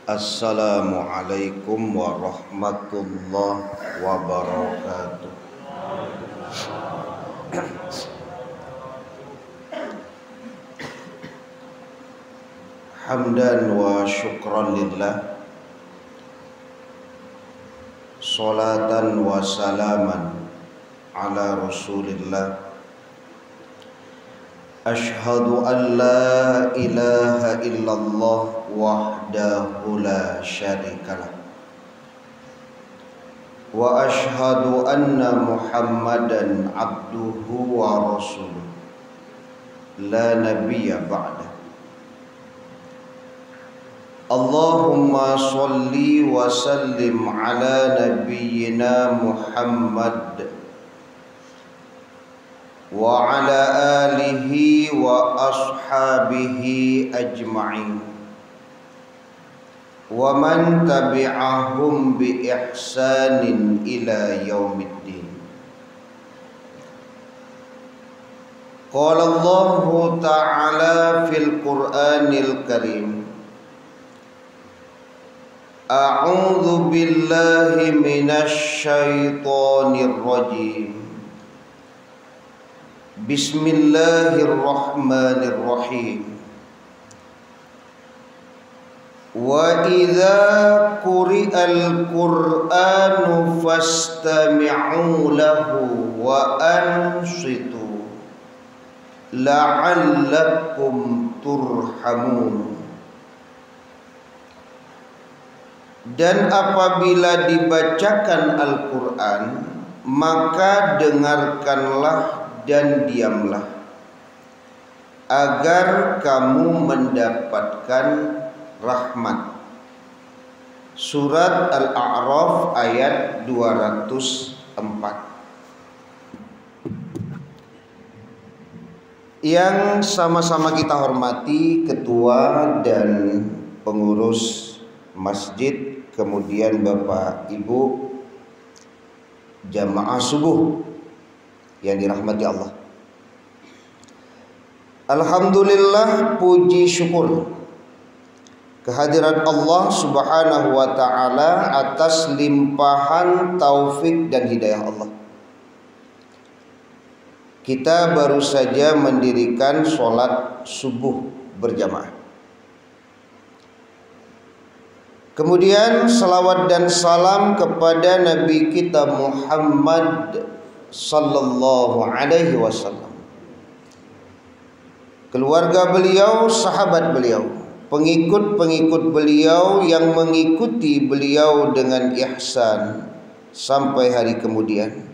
Assalamualaikum warahmatullahi wabarakatuh. Hamdan wa syukran lillah, salatan wa salaman ala rasulillah. Ashhadu an la ilaha illallah wahdahu la syarikalah, wa ashhadu anna Muhammadan abduhu wa rasuluh, la nabiyya ba'dah. Allahumma salli wa sallim ala nabiyyina Muhammad wa ala alihi wa ashabihi ajma'in wa man tabi'ahum bi ihsanin ila yaumiddin. Qala Allahu ta'ala fil Qur'anil Karim, a'udzu billahi minasy syaithanir rajim. Bismillahirrahmanirrahim. Wa idza quri'al Qur'anu fastami'u lahu wa ansitu la'allakum turhamun. Dan apabila dibacakan Al-Qur'an, maka dengarkanlah dan diamlah, agar kamu mendapatkan rahmat. Surat Al-A'raf ayat 204. Yang sama-sama kita hormati ketua dan pengurus masjid, kemudian Bapak Ibu jamaah subuh yang dirahmati Allah. Alhamdulillah, puji syukur kehadiran Allah Subhanahu wa taala atas limpahan taufik dan hidayah Allah. Kita baru saja mendirikan sholat subuh berjamaah. Kemudian salawat dan salam kepada Nabi kita Muhammad sallallahu alaihi wasallam, keluarga beliau, sahabat beliau, pengikut-pengikut beliau yang mengikuti beliau dengan ihsan sampai hari kemudian.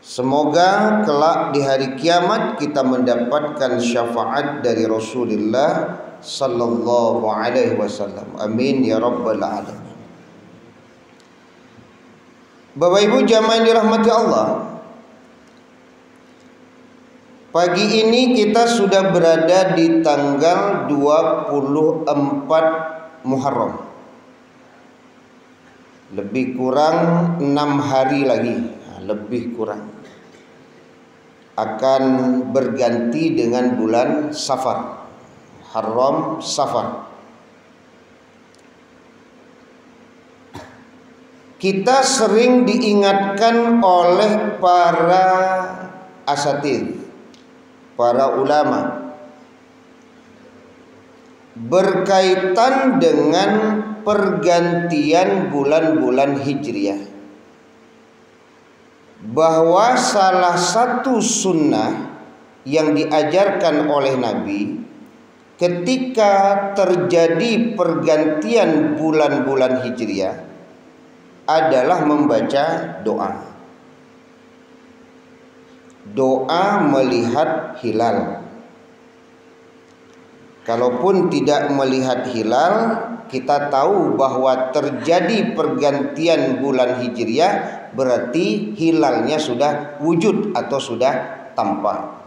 Semoga kelak di hari kiamat kita mendapatkan syafaat dari Rasulullah sallallahu alaihi wasallam. Amin ya rabbal alamin. Bapak Ibu jamaah yang dirahmati Allah, pagi ini kita sudah berada di tanggal 24 Muharram. Lebih kurang 6 hari lagi, lebih kurang, akan berganti dengan bulan Safar, Haram Safar. Kita sering diingatkan oleh para asatidz, para ulama, berkaitan dengan pergantian bulan-bulan Hijriah, bahwa salah satu sunnah yang diajarkan oleh Nabi ketika terjadi pergantian bulan-bulan Hijriah adalah membaca doa. Doa melihat hilal. Kalaupun tidak melihat hilal, kita tahu bahwa terjadi pergantian bulan Hijriah, berarti hilalnya sudah wujud atau sudah tampak.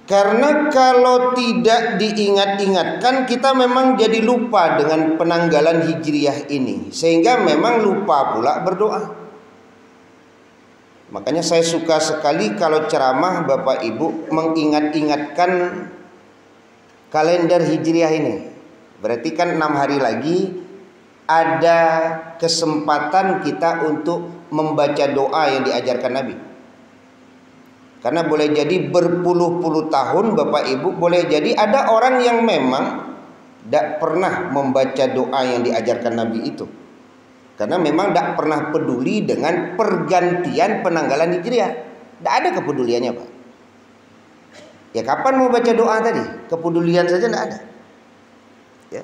Karena kalau tidak diingat-ingatkan, kita memang jadi lupa dengan penanggalan Hijriah ini, sehingga memang lupa pula berdoa. Makanya saya suka sekali kalau ceramah Bapak Ibu mengingat-ingatkan kalender Hijriah ini. Berarti kan 6 hari lagi ada kesempatan kita untuk membaca doa yang diajarkan Nabi. Karena boleh jadi berpuluh-puluh tahun Bapak Ibu, boleh jadi ada orang yang memang tidak pernah membaca doa yang diajarkan Nabi itu. Karena memang tidak pernah peduli dengan pergantian penanggalan Hijriah. Tidak ada kepeduliannya Pak. Ya kapan mau baca doa tadi? Kepedulian saja tidak ada. Ya.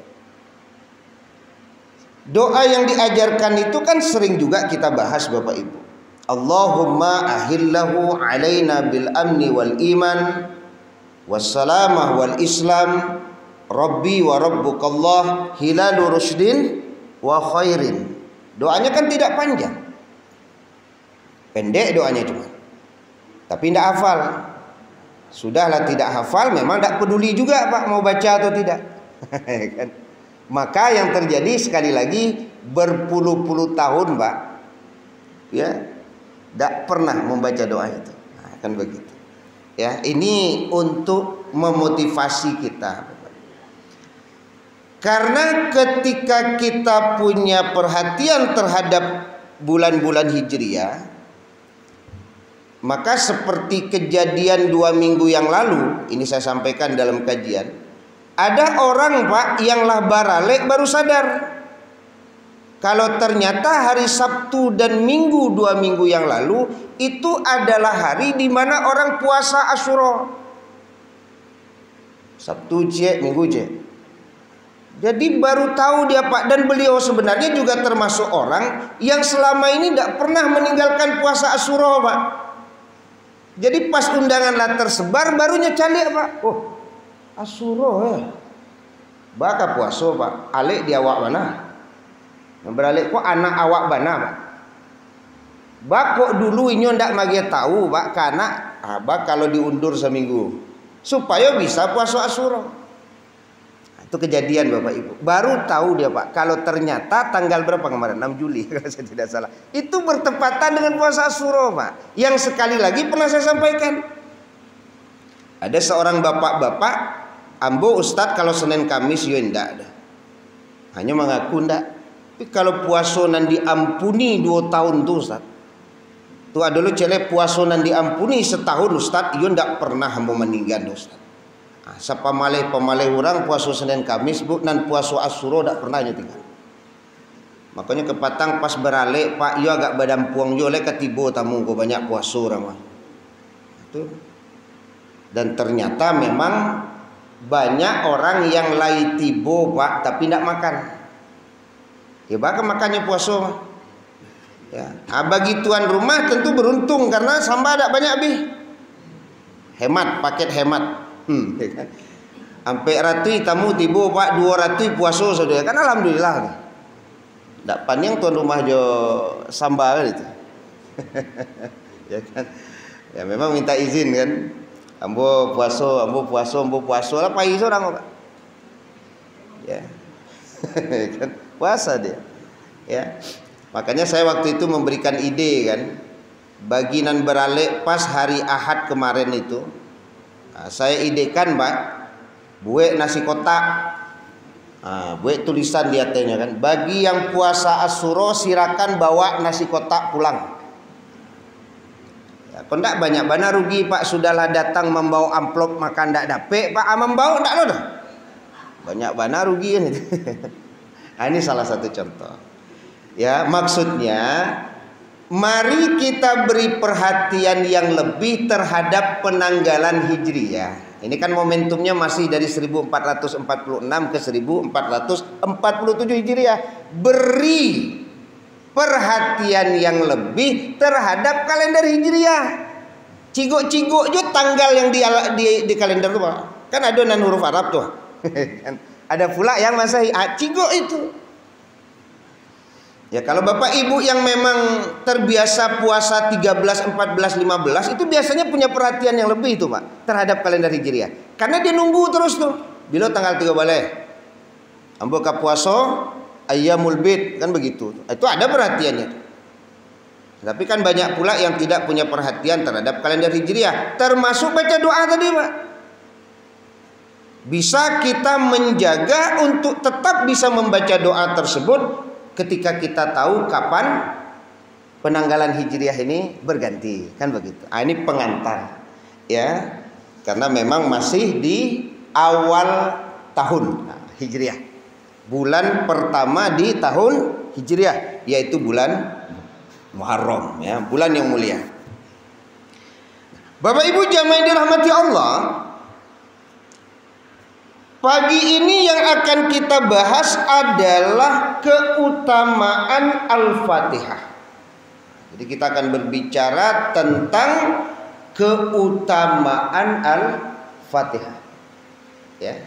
Doa yang diajarkan itu kan sering juga kita bahas Bapak Ibu. Allahumma ahillahu alaina bil amni wal iman wassalamah wal islam rabbi wa rabbukallah hilalu rushdin wa khairin. Doanya kan tidak panjang, pendek doanya cuma, tapi tidak hafal. Sudahlah tidak hafal, memang tidak peduli juga Pak mau baca atau tidak. Maka yang terjadi sekali lagi berpuluh-puluh tahun Pak, ya, tidak pernah membaca doa itu. Nah, kan begitu. Ya, ini untuk memotivasi kita. Karena ketika kita punya perhatian terhadap bulan-bulan Hijriah, maka seperti kejadian 2 minggu yang lalu, ini saya sampaikan dalam kajian, ada orang Pak yang lah baralek baru sadar kalau ternyata hari Sabtu dan Minggu 2 minggu yang lalu itu adalah hari di mana orang puasa Asyura. Sabtu cek, Minggu cek. Jadi baru tahu dia Pak, dan beliau sebenarnya juga termasuk orang yang selama ini tidak pernah meninggalkan puasa Asyura Pak. Jadi pas undangan lah tersebar barunya calik Pak. Oh, Asyura ya. Baka puasa Pak. Alik di awak mana? Beralik kok anak awak mana Pak? Bak kok dulu ini ndak magi tahu Pak, karena abah kalau diundur seminggu supaya bisa puasa Asyura. Itu kejadian Bapak Ibu. Baru tahu dia Pak kalau ternyata tanggal berapa kemarin, 6 Juli kalau saya tidak salah, itu bertepatan dengan puasa Asyura Pak. Yang sekali lagi pernah saya sampaikan, ada seorang bapak-bapak, ambo Ustadz kalau Senin Kamis yo ndak ada, hanya mengaku ndak. Tapi kalau puasa nan diampuni 2 tahun tuh Ustadz, tuh ada dulu celek puasa nan diampuni setahun Ustadz, yo ndak pernah ambo meninggal Ustadz. Siapa malih pemalih orang puasa Senin Kamis bu, nan puasa Asyura tak pernah tinggal. Makanya kepatang pas beralik Pak yo agak badan puang yo lek ketibo tamu ko banyak puasa orang mah. Itu. Dan ternyata memang banyak orang yang lai tibo Pak tapi tidak makan. Ya bahkan makannya puasa. Ya, bagi tuan rumah tentu beruntung karena sambal ada banyak bih. Hemat, paket hemat. Sampai ratui tamu tiba Pak 200 puasa saudara kan alhamdulillah. Ndak panjang tuan rumah jo sambal itu. Ya kan. Ya memang minta izin kan. Ambo puasa lah pai seorang Pak. Ya. Kan puasa dia. Ya. Makanya saya waktu itu memberikan ide kan, bagi nan beralik pas hari Ahad kemarin itu. Nah, saya idekan Pak, buat nasi kotak, buat tulisan di atasnya kan, bagi yang puasa Asyura silakan bawa nasi kotak pulang. Ya, kondak banyak bana rugi Pak, sudahlah datang membawa amplop makan ndak dapet Pak, membawa ndak lo dah. Banyak bana rugi ini. Nah, ini salah satu contoh. Ya, maksudnya mari kita beri perhatian yang lebih terhadap penanggalan Hijriah. Ini kan momentumnya masih dari 1446 ke 1447 Hijriah. Beri perhatian yang lebih terhadap kalender Hijriah. Cigok-cigok juga tanggal yang di kalender tuh Pak. Kan ada nan huruf Arab tuh. Ada pula yang masih cigok itu. Ya kalau Bapak Ibu yang memang terbiasa puasa 13, 14, 15 itu biasanya punya perhatian yang lebih itu Pak terhadap kalender Hijriah. Karena dia nunggu terus tuh. Bila tanggal 3 balai. Ambo ka puasa ayyamul bid kan begitu. Itu ada perhatiannya. Tapi kan banyak pula yang tidak punya perhatian terhadap kalender Hijriah, termasuk baca doa tadi Pak. Bisa kita menjaga untuk tetap bisa membaca doa tersebut ketika kita tahu kapan penanggalan hijriah ini berganti, kan begitu. Ini pengantar ya, karena memang masih di awal tahun hijriah, bulan pertama di tahun hijriah, yaitu bulan Muharram ya, bulan yang mulia. Bapak Ibu jamaah yang dirahmati Allah, pagi ini yang akan kita bahas adalah keutamaan Al-Fatihah. Jadi kita akan berbicara tentang keutamaan Al-Fatihah. Ya.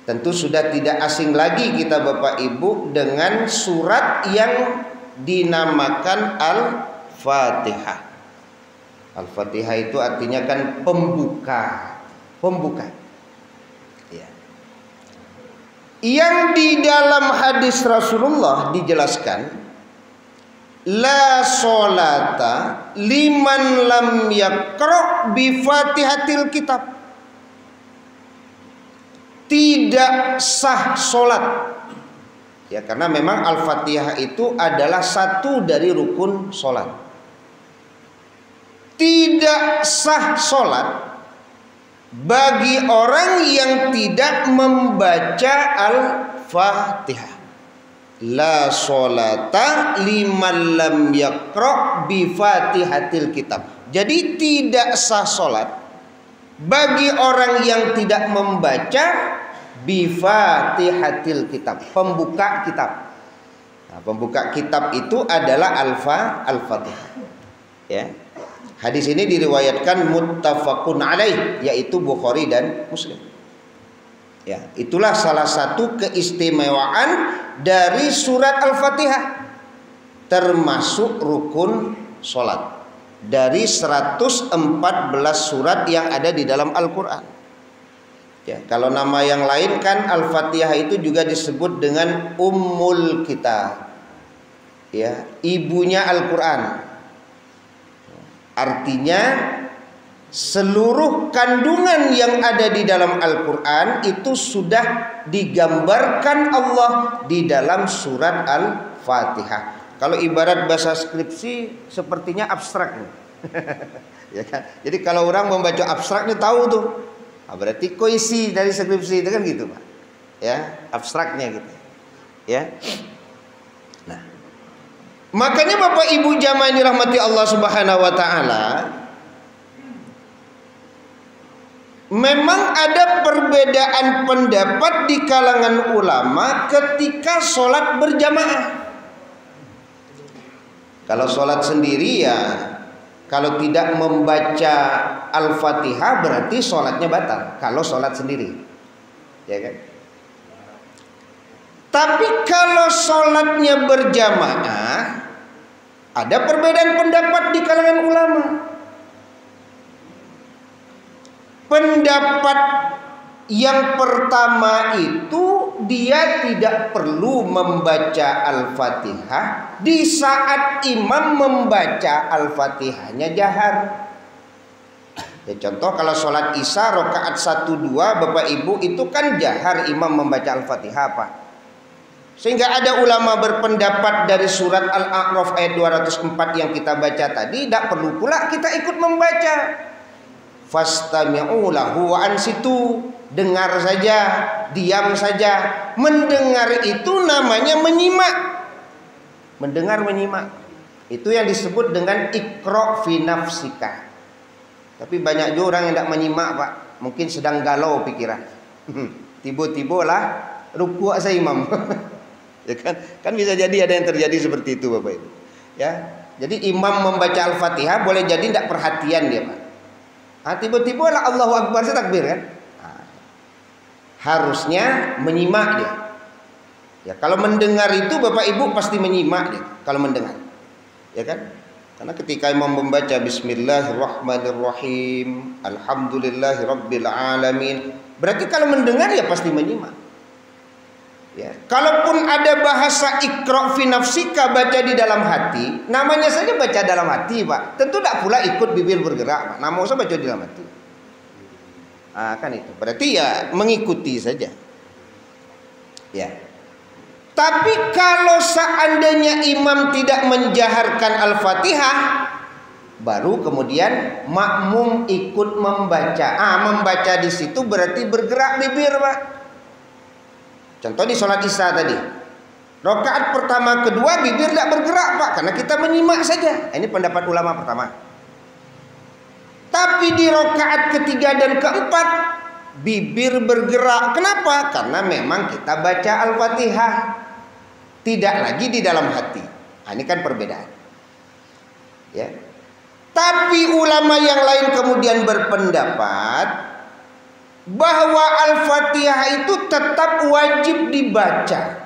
Tentu sudah tidak asing lagi kita Bapak Ibu dengan surat yang dinamakan Al-Fatihah. Al-Fatihah itu artinya kan pembuka. Ya. Yang di dalam hadis Rasulullah dijelaskan, la sholata liman lam yaqra bi Fatihatil kitab. Tidak sah sholat. Ya, karena memang Al-Fatihah itu adalah satu dari rukun sholat. Tidak sah sholat bagi orang yang tidak membaca Al-Fatihah. La sholata liman lam yaqra bi Fatihatil kitab. Jadi tidak sah sholat bagi orang yang tidak membaca bi Fatihatil kitab, pembuka kitab. Nah, pembuka kitab itu adalah Al-Fatihah. Ya. Hadis ini diriwayatkan muttafaqun alaih, yaitu Bukhari dan Muslim. Ya, itulah salah satu keistimewaan dari surat Al-Fatihah, termasuk rukun sholat dari 114 surat yang ada di dalam Al-Quran. Ya, kalau nama yang lain kan Al-Fatihah itu juga disebut dengan Ummul Kitab, ya, ibunya Al-Quran. Artinya seluruh kandungan yang ada di dalam Al-Quran itu sudah digambarkan Allah di dalam surat Al-Fatihah. Kalau ibarat bahasa skripsi sepertinya abstrak. Ya kan? Jadi kalau orang membaca abstraknya tahu tuh, berarti koisi dari skripsi itu kan gitu Pak. Ya, abstraknya gitu. Ya. Nah, makanya Bapak Ibu jamaah yang dirahmati Allah Subhanahu wa taala, memang ada perbedaan pendapat di kalangan ulama ketika sholat berjamaah. Kalau sholat sendiri ya, kalau tidak membaca Al-Fatihah berarti sholatnya batal. Kalau sholat sendiri, ya kan? Tapi kalau sholatnya berjamaah, ada perbedaan pendapat di kalangan ulama. Pendapat yang pertama itu dia tidak perlu membaca Al-Fatihah di saat imam membaca Al-Fatihahnya jahar. Ya, contoh kalau sholat Isya rakaat 1-2 Bapak Ibu itu kan jahar imam membaca Al-Fatihah Pak. Sehingga ada ulama berpendapat dari surat Al-A'raf ayat 204 yang kita baca tadi, tidak perlu pula kita ikut membaca. Fastami'u lahu wa ansitu, dengar saja, diam saja. Mendengar itu namanya menyimak. Mendengar menyimak. Itu yang disebut dengan iqra' fi nafsika. Tapi banyak juga orang yang tidak menyimak Pak, mungkin sedang galau pikiran. Tiba-tiba lah rukuk saya imam. Ya kan bisa jadi ada yang terjadi seperti itu Bapak Ibu. Ya, jadi imam membaca Al-Fatihah boleh jadi tidak perhatian dia Pak. Tiba-tiba lah Allahu Akbar saya takbir kan. Harusnya menyimak dia. Ya, kalau mendengar itu Bapak Ibu pasti menyimak dia kalau mendengar. Ya kan? Karena ketika imam membaca Bismillahirrahmanirrahim, Alhamdulillahirabbil alamin, berarti kalau mendengar ya pasti menyimak. Ya, kalaupun ada bahasa iqra' fi nafsika, baca di dalam hati, namanya saja baca dalam hati Pak. Tentu tidak pula ikut bibir bergerak Pak. Nama usah baca di dalam hati. Kan itu. Berarti ya mengikuti saja. Ya. Tapi kalau seandainya imam tidak menjaharkan Al-Fatihah, baru kemudian makmum ikut membaca. Membaca di situ berarti bergerak bibir, Pak. Contoh di sholat Isya tadi. Rakaat pertama kedua bibir tidak bergerak, Pak, karena kita menyimak saja. Ini pendapat ulama pertama. Tapi di rakaat ketiga dan keempat bibir bergerak. Kenapa? Karena memang kita baca Al-Fatihah, tidak lagi di dalam hati. Ini kan perbedaan. Ya. Tapi ulama yang lain kemudian berpendapat bahwa Al-Fatihah itu tetap wajib dibaca.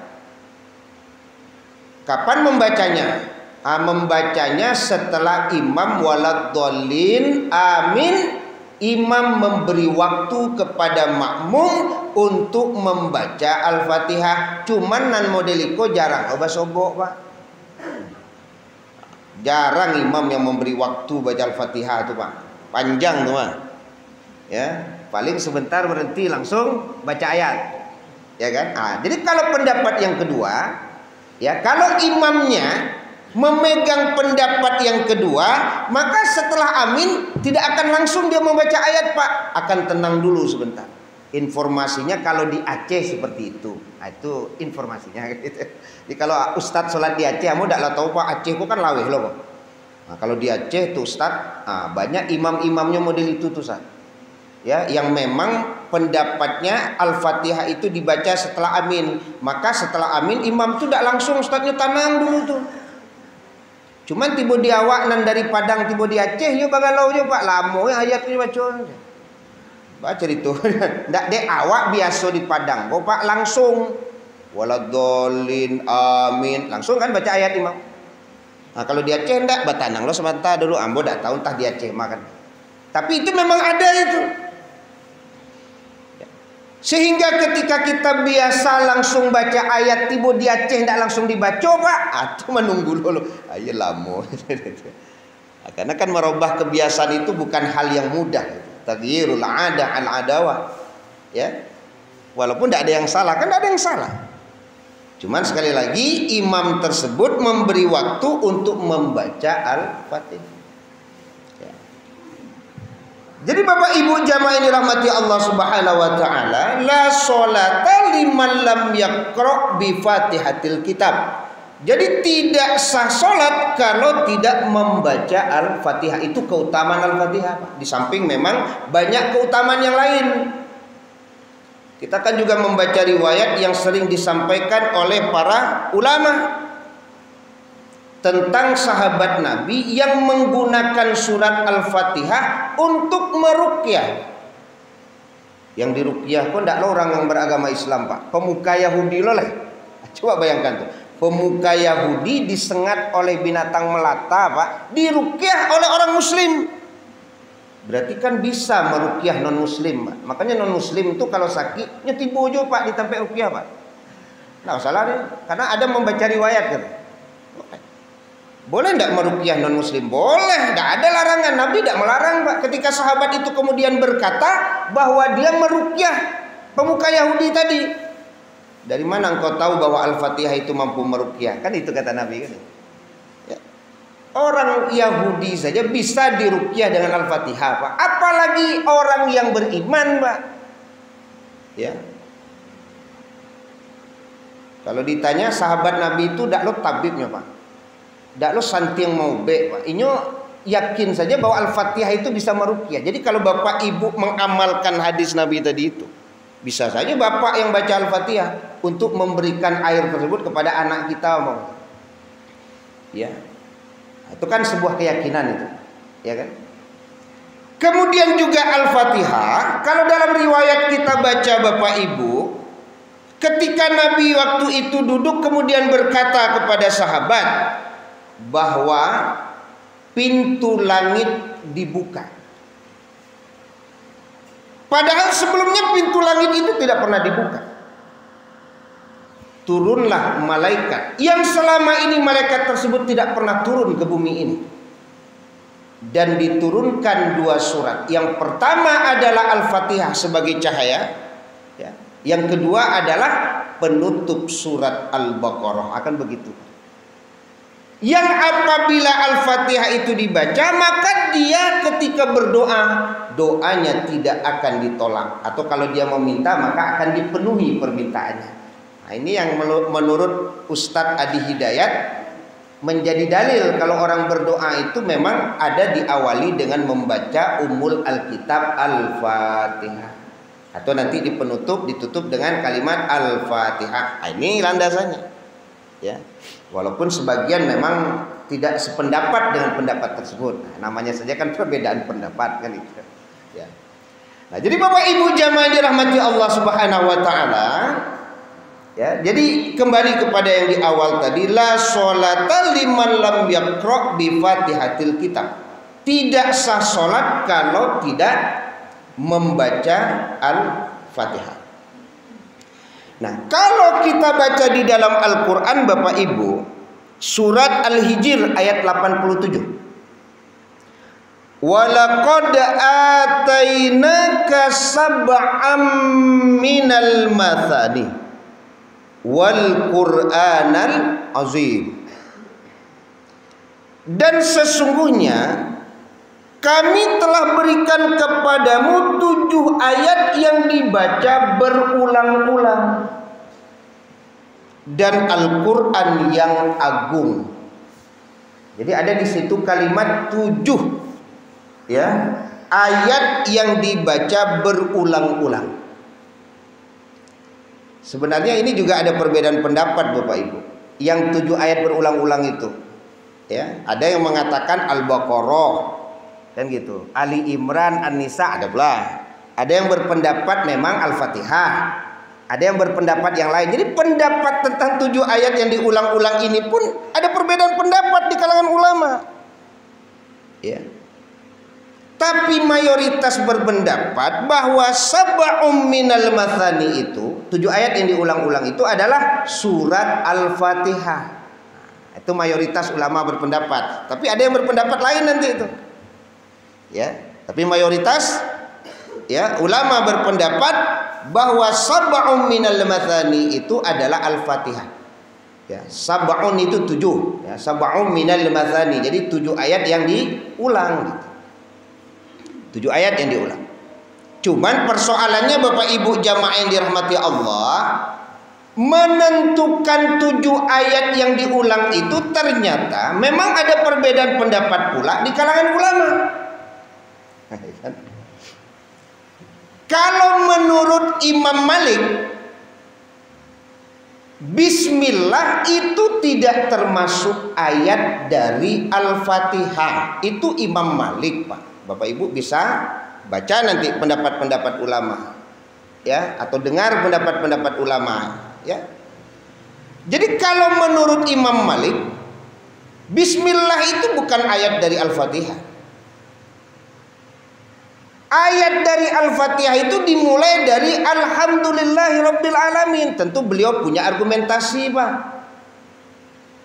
Kapan membacanya? Membacanya setelah imam waladhdallin amin. Imam memberi waktu kepada makmum untuk membaca Al-Fatihah. Cuman nan modeliko jarang obah-sobok, Pak. Jarang imam yang memberi waktu baca Al-Fatihah itu, Pak. Panjang tuh, Pak. Ya, paling sebentar berhenti langsung baca ayat. Ya kan? Jadi kalau pendapat yang kedua, ya, kalau imamnya memegang pendapat yang kedua, maka setelah amin tidak akan langsung dia membaca ayat, Pak. Akan tenang dulu sebentar. Informasinya kalau di Aceh seperti itu. Itu informasinya. Jadi kalau Ustadz sholat di Aceh, kamu tidak tahu, Pak, Aceh itu kan laweh loh, Pak. Kalau di Aceh tuh Ustadz, banyak imam-imamnya model itu tuh, Ustadz. Ya, yang memang pendapatnya Al-Fatihah itu dibaca setelah amin. Maka setelah amin imam itu tidak langsung, Ustadznya tenang dulu tuh. Cuman tiba di awak nan dari Padang tiba di Aceh yo bagalau yo, Pak, lamo ayatnya baca. Baca itu. Ndak dek awak biasa di Padang. Kok, Pak, langsung waladhdallin amin. Langsung kan baca ayat imam. Kalau di Aceh ndak batanang lo sebentar dulu, ambo ndak tahu entah di Aceh makan. Tapi itu memang ada itu. Sehingga ketika kita biasa langsung baca ayat tiba di Aceh tidak langsung dibaca, Pak, atau menunggu dulu. Ayo lamo. Karena kan merubah kebiasaan itu bukan hal yang mudah. Taghyirul adah al adawah. Ya. Walaupun tidak ada yang salah, kan tidak ada yang salah. Cuman sekali lagi imam tersebut memberi waktu untuk membaca Al-Fatihah. Jadi Bapak Ibu jamaah ini rahmati Allah Subhanahu wa taala, la sholata liman lam yaqra bi Fatihatil Kitab. Jadi tidak sah salat kalau tidak membaca Al-Fatihah. Itu keutamaan Al-Fatihah, Pak. Di samping memang banyak keutamaan yang lain. Kita kan juga membaca riwayat yang sering disampaikan oleh para ulama tentang sahabat Nabi yang menggunakan surat Al-Fatihah untuk meruqyah. Yang diruqyah kok tidak orang yang beragama Islam, Pak. Pemuka Yahudi loh lah. Coba bayangkan tuh. Pemuka Yahudi disengat oleh binatang melata, Pak. Diruqyah oleh orang Muslim. Berarti kan bisa meruqyah non Muslim, Pak. Makanya non Muslim itu kalau sakit nyetibo aja, Pak, ditampai ruqyah, Pak. Nah, salah deh. Karena ada membaca riwayat kan. Boleh tidak meruqyah non muslim? Boleh, tidak ada larangan. Nabi tidak melarang, Pak. Ketika sahabat itu kemudian berkata bahwa dia meruqyah pemuka Yahudi tadi. Dari mana engkau tahu bahwa Al-Fatihah itu mampu meruqyah? Kan itu kata Nabi kan. Ya. Orang Yahudi saja bisa diruqyah dengan Al-Fatihah, Pak. Apalagi orang yang beriman, Pak. Ya. Kalau ditanya sahabat Nabi itu tidak lo tabibnya, Pak. Dak lo santiang mau be, Pak. Inyo yakin saja bahwa Al-Fatihah itu bisa meruqyah. Jadi kalau Bapak Ibu mengamalkan hadis Nabi tadi itu, bisa saja Bapak yang baca Al-Fatihah untuk memberikan air tersebut kepada anak kita, mau. Ya. Itu kan sebuah keyakinan itu, ya kan? Kemudian juga Al-Fatihah, kalau dalam riwayat kita baca Bapak Ibu, ketika Nabi waktu itu duduk kemudian berkata kepada sahabat bahwa pintu langit dibuka. Padahal sebelumnya pintu langit itu tidak pernah dibuka. Turunlah malaikat yang selama ini malaikat tersebut tidak pernah turun ke bumi ini. dan diturunkan 2 surat. Yang pertama adalah Al-Fatihah sebagai cahaya, ya. Yang kedua adalah penutup surat Al-Baqarah. Akan begitu. Yang apabila Al-Fatihah itu dibaca, maka dia ketika berdoa, doanya tidak akan ditolak. Atau kalau dia meminta, maka akan dipenuhi permintaannya. Nah, ini yang menurut Ustadz Adi Hidayat menjadi dalil kalau orang berdoa itu memang ada diawali dengan membaca Ummul Alkitab Al-Fatihah, atau nanti ditutup dengan kalimat Al-Fatihah. Nah, ini landasannya, ya. Walaupun sebagian memang tidak sependapat dengan pendapat tersebut. Nah, namanya saja kan perbedaan pendapat kan itu, ya. Nah, jadi Bapak Ibu jamaah dirahmati Allah Subhanahu wa taala, ya, jadi kembali kepada yang di awal tadi, la sholata liman lam yaqra bi Fatihatil Kitab. Tidak sah salat kalau tidak membaca Al-Fatihah. Nah, kalau kita baca di dalam Al-Qur'an Bapak Ibu, surat Al-Hijr ayat 87. Walaqad atainaka sab'am minal mathani wal Qur'anal azim. Dan sesungguhnya kami telah berikan kepadamu 7 ayat yang dibaca berulang-ulang dan Al-Qur'an yang agung. Jadi ada di situ kalimat 7, ya, ayat yang dibaca berulang-ulang. Sebenarnya ini juga ada perbedaan pendapat Bapak Ibu. Yang 7 ayat berulang-ulang itu, ya, ada yang mengatakan Al-Baqarah, kan gitu. Ali Imran, An-Nisa, ada pula. Ada yang berpendapat memang Al-Fatihah. Ada yang berpendapat yang lain. Jadi pendapat tentang 7 ayat yang diulang-ulang ini pun ada perbedaan pendapat di kalangan ulama, ya. Tapi mayoritas berpendapat bahwa sab'um minal mathani itu, 7 ayat yang diulang-ulang itu adalah surat Al-Fatihah. Itu mayoritas ulama berpendapat. Tapi ada yang berpendapat lain nanti itu, ya. Tapi mayoritas, ya, ulama berpendapat bahwa sab'um minal mathani itu adalah Al-Fatihah. Ya, sab'un itu 7, ya, sab'um minal mathani. Jadi 7 ayat yang diulang gitu. 7 ayat yang diulang. Cuman persoalannya Bapak Ibu jamaah yang dirahmati Allah, menentukan 7 ayat yang diulang itu ternyata memang ada perbedaan pendapat pula di kalangan ulama. Kalau menurut Imam Malik, Bismillah itu tidak termasuk ayat dari Al-Fatihah. Itu Imam Malik, Pak. Bapak Ibu bisa baca nanti pendapat-pendapat ulama, ya, atau dengar pendapat-pendapat ulama, ya. Jadi kalau menurut Imam Malik, Bismillah itu bukan ayat dari Al-Fatihah. Ayat dari Al-Fatihah itu dimulai dari Alhamdulillahirabbil alamin. Tentu beliau punya argumentasi, Pak.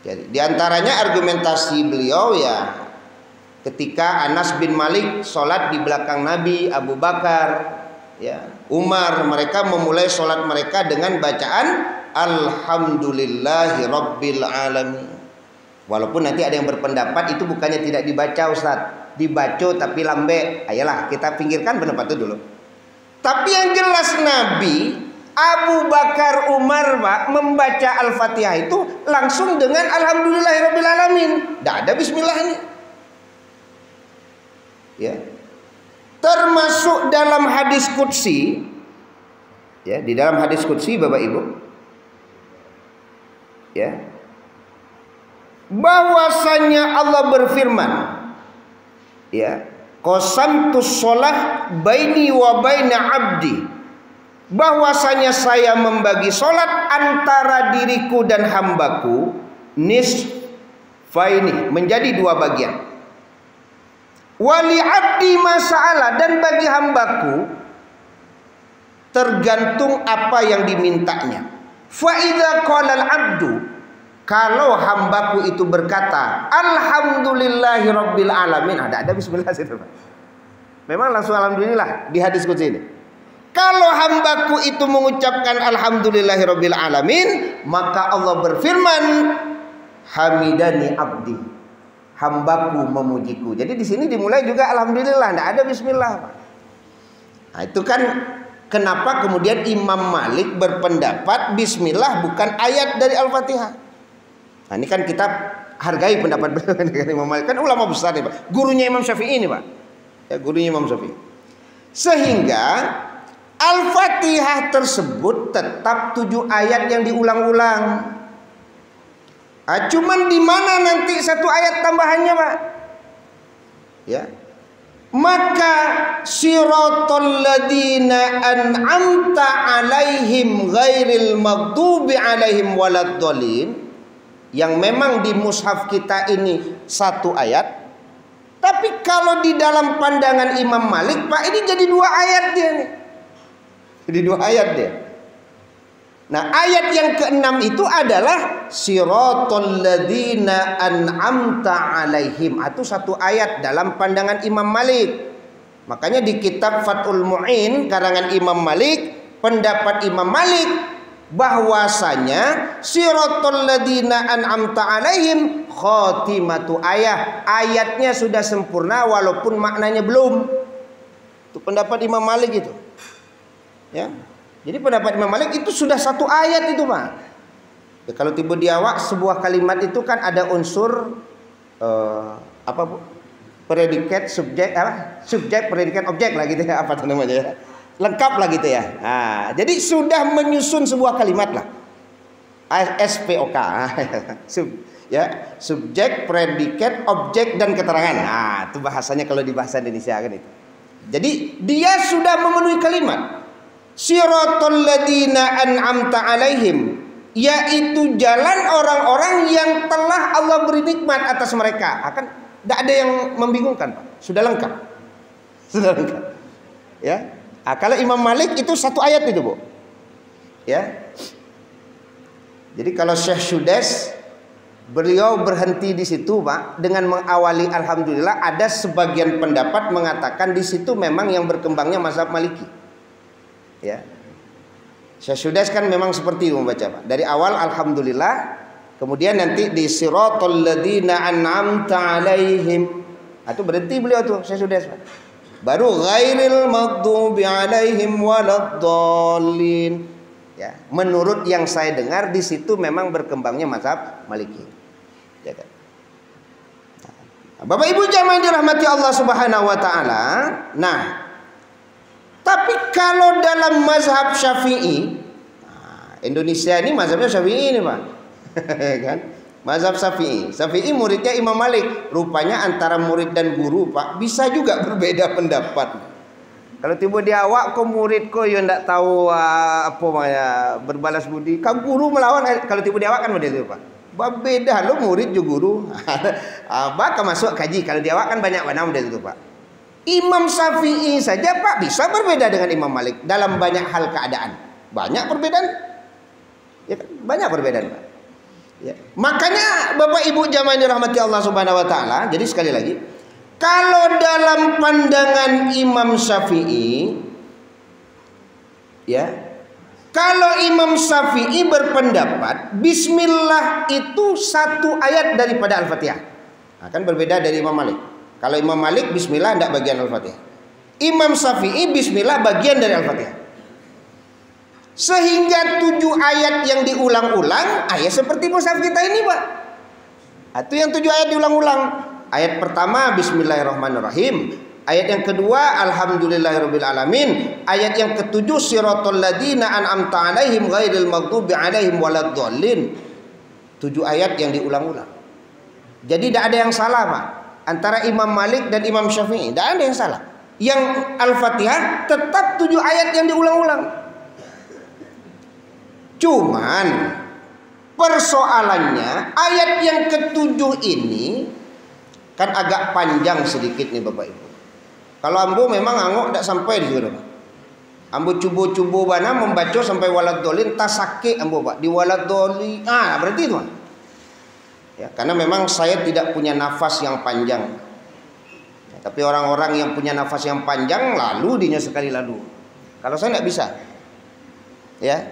Jadi diantaranya argumentasi beliau, ya, ketika Anas bin Malik sholat di belakang Nabi, Abu Bakar, ya, Umar, mereka memulai sholat mereka dengan bacaan Alhamdulillahirabbil alamin. Walaupun nanti ada yang berpendapat itu bukannya tidak dibaca, Ustaz, dibaca tapi lambe. Ayolah kita pinggirkan pendapat itu dulu. Tapi yang jelas Nabi, Abu Bakar, Umar, Pak, membaca Al-Fatihah itu langsung dengan Alhamdulillahirabbil alamin. Tidak ada Bismillahnya. Ya. Termasuk dalam hadis qudsi, ya, di dalam hadis qudsi Bapak Ibu, ya, bahwasanya Allah berfirman, ya, qasamtus shalah baini wa baina abdi, bahwasanya saya membagi salat antara diriku dan hambaku nisfaini, menjadi 2 bagian. Wali abdi masalah, dan bagi hambaku tergantung apa yang dimintanya. Fa idza qala al abdu, kalau hambaku itu berkata alhamdulillahirabbil alamin, ada bismillah situ. Memang langsung alhamdulillah di hadis qudsi ini. Kalau hambaku itu mengucapkan alhamdulillahirabbil alamin, maka Allah berfirman hamidani abdi, hambaku memujiku. Jadi di sini dimulai juga alhamdulillah, tidak ada bismillah. Nah, itu kan kenapa kemudian Imam Malik berpendapat bismillah bukan ayat dari Al-Fatihah. Nah, ini kan kita hargai pendapat beliau dengan Imam Malik, kan ulama besar nih, Pak. Gurunya Imam Syafi'i ini, Pak. Ya, gurunya Imam Syafi'i. Sehingga Al-Fatihah tersebut tetap 7 ayat yang diulang-ulang. Cuman di mana nanti 1 ayat tambahannya, Pak? Ya. Maka siratal ladzina an'amta 'alaihim ghairil maghdubi 'alaihim waladdallin, yang memang di mushaf kita ini 1 ayat. Tapi kalau di dalam pandangan Imam Malik, Pak, ini jadi 2 ayat dia nih. Jadi 2 ayat dia. Nah, ayat yang ke-6 itu adalah siratal ladzina an'amta 'alaihim. Itu 1 ayat dalam pandangan Imam Malik. Makanya di kitab Fathul Mu'in karangan Imam Malik, pendapat Imam Malik bahwasanya siratal ladzina an'amta 'alaihim khatimatu ayat. Ayatnya sudah sempurna walaupun maknanya belum. Itu pendapat Imam Malik itu. Ya. Jadi pendapat Imam Malik itu sudah 1 ayat itu, Pak. Ya, kalau tiba di awak sebuah kalimat itu kan ada unsur apa, Bu? Predikat, subjek, apa? Subjek, predikat, objek lah gitu ya, apa namanya ya. Lengkap lah gitu ya. Nah, jadi sudah menyusun sebuah kalimat lah. SPOK. Ya, subjek, predikat, objek dan keterangan. Nah, itu bahasanya kalau di bahasa Indonesia kan itu. Jadi dia sudah memenuhi kalimat. Siratal ladzina an'amta 'alaihim, yaitu jalan orang-orang yang telah Allah beri nikmat atas mereka. Akan tidak ada yang membingungkan, Pak. Sudah lengkap. Sudah lengkap. Ya. Nah, kalau Imam Malik itu 1 ayat itu, Bu. Ya. Jadi kalau Syekh Sudes beliau berhenti di situ, Pak, dengan mengawali alhamdulillah. Ada sebagian pendapat mengatakan di situ memang yang berkembangnya mazhab Maliki. Ya, Syekh Sudes kan memang seperti itu membaca, Pak. Dari awal alhamdulillah, kemudian nanti di siratal ladzina an'amta 'alaihim. Itu berhenti beliau tuh Syekh Sudes, Pak. Baru ghairil maghdubi 'alaihim waladdallin. Ya, menurut yang saya dengar di situ memang berkembangnya mazhab Maliki. Ya kan? Bapak Ibu jamaah dirahmati Allah Subhanahu wa taala. Nah, tapi kalau dalam mazhab Syafi'i, Indonesia ini mazhabnya Syafi'i ini, Pak. Kan? Mazhab Syafi'i. Syafi'i muridnya Imam Malik. Rupanya antara murid dan guru, Pak, bisa juga berbeda pendapat. Kalau tiba di awak kok murid kok yo ndak tahu apa namanya berbalas budi. Kau guru melawan, kalau tiba di awak kan model itu, Pak. Beda lo murid juga guru. Bakal masuk kaji. Kalau di awak kan banyak mana model itu, Pak. Imam Syafi'i saja, Pak, bisa berbeda dengan Imam Malik dalam banyak hal keadaan. Banyak perbedaan. Ya, banyak perbedaan, Pak. Ya. Makanya Bapak Ibu jamaah dirahmati Allah Subhanahu wa taala, jadi sekali lagi, kalau dalam pandangan Imam Syafi'i, ya, kalau Imam Syafi'i berpendapat bismillah itu 1 ayat daripada Al-Fatihah. Akan berbeda dari Imam Malik. Kalau Imam Malik bismillah tidak bagian Al-Fatihah. Imam Syafi'i bismillah bagian dari Al-Fatihah. Sehingga 7 ayat yang diulang-ulang, ayat seperti mushaf kita ini, Pak. Itu yang 7 ayat diulang-ulang. Ayat pertama bismillahirrahmanirrahim. Ayat yang kedua alhamdulillahirabbil alamin. Ayat yang ketujuh siratal ladzina an'amta 'alaihim ghairil maghdubi 'alaihim waladdallin. 7 ayat yang diulang-ulang. Jadi tidak ada yang salah, Pak, antara Imam Malik dan Imam Syafi'i. Tidak ada yang salah. Yang Al-Fatihah tetap 7 ayat yang diulang-ulang. Cuman persoalannya ayat yang ke-7 ini kan agak panjang sedikit nih, Bapak Ibu. Kalau ambo memang angok tidak sampai di situ, Pak. Ambo cubo-cubo bana membaca sampai waladdallin tasake ambo, Pak. Di waladdallin. Berarti itu, Pak. Ya, karena memang saya tidak punya nafas yang panjang. Ya, tapi orang-orang yang punya nafas yang panjang lalu dinya sekali lalu. Kalau saya nggak bisa. Ya.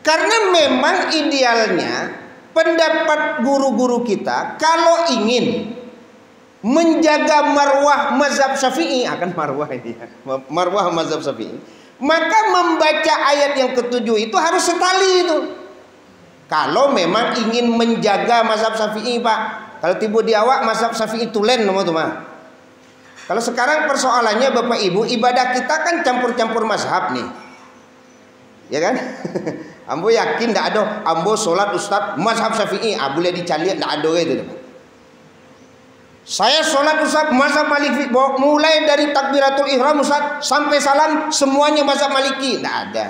Karena memang idealnya pendapat guru-guru kita kalau ingin menjaga marwah mazhab Syafi'i, akan marwah ini ya, marwah mazhab Syafi'i, maka membaca ayat yang ketujuh itu harus setali itu. Kalau memang ingin menjaga mazhab Syafi'i, Pak. Kalau tiba di awak mazhab Syafi'i tulen nomor tuh mah. Kalau sekarang persoalannya Bapak Ibu, ibadah kita kan campur-campur mazhab nih. Ya kan? Ambo yakin ndak ada ambo sholat ustaz mazhab Syafi'i, boleh dicari ndak ada itu. Saya sholat ustaz mazhab Maliki, mulai dari takbiratul ihram ustaz sampai salam semuanya mazhab Maliki, ndak ada.